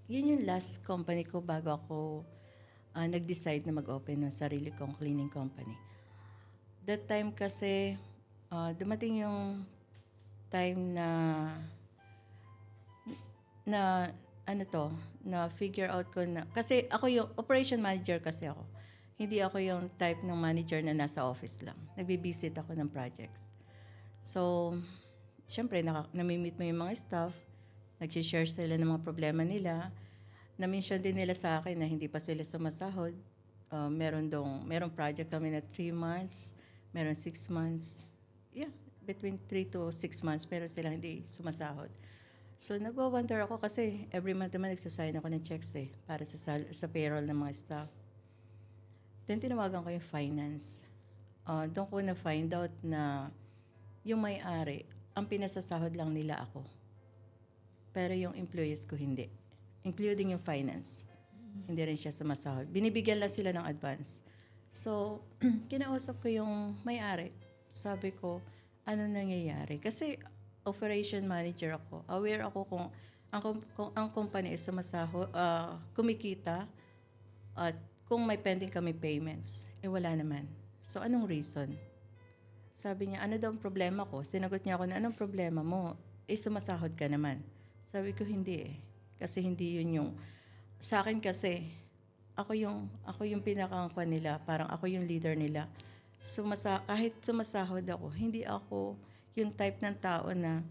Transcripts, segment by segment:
yun yung last company ko bago ako nag-decide na mag-open ng sarili kong cleaning company. That time kasi, dumating yung time na ano to, na figure out ko na, kasi ako yung operation manager kasi ako. Hindi ako yung type ng manager na nasa office lang. Nagbibisit ako ng projects. So, syempre, nami-meet mo yung mga staff, nag-share sila ng mga problema nila. Na-mention din nila sa akin na hindi pa sila sumasahod. Merong project kami na 3 months, meron 6 months. Yeah, between 3 to 6 months, pero sila hindi sumasahod. So, nagwa-wonder ako kasi every month naman nagsasign ako ng checks para sa payroll ng mga staff. Then, tinawagan ko yung finance. Doon ko na-find out na yung may-ari, ang pinasasahod lang nila ako. Pero yung employees ko hindi. Including yung finance. Hindi rin siya sumasahod. Binibigyan lang sila ng advance. So, kinausap ko yung may-ari. Sabi ko, ano nangyayari? Kasi operation manager ako. Aware ako kung ang company is sumasahod, kumikita, at kung may pending kami payments. Wala naman. So, anong reason? Sabi niya, ano daw ang problema ko? Sinagot niya ako na, anong problema mo? Sumasahod ka naman. Sabi ko, hindi Kasi hindi yun yung... Sa akin kasi, ako yung pinakangkwan nila. Parang ako yung leader nila. Kahit sumasahod ako, hindi ako yung type ng tao na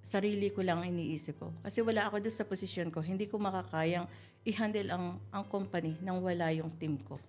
sarili ko lang iniisip ko. Kasi wala ako doon sa posisyon ko. Hindi ko makakayang i-handle ang company nang wala yung team ko.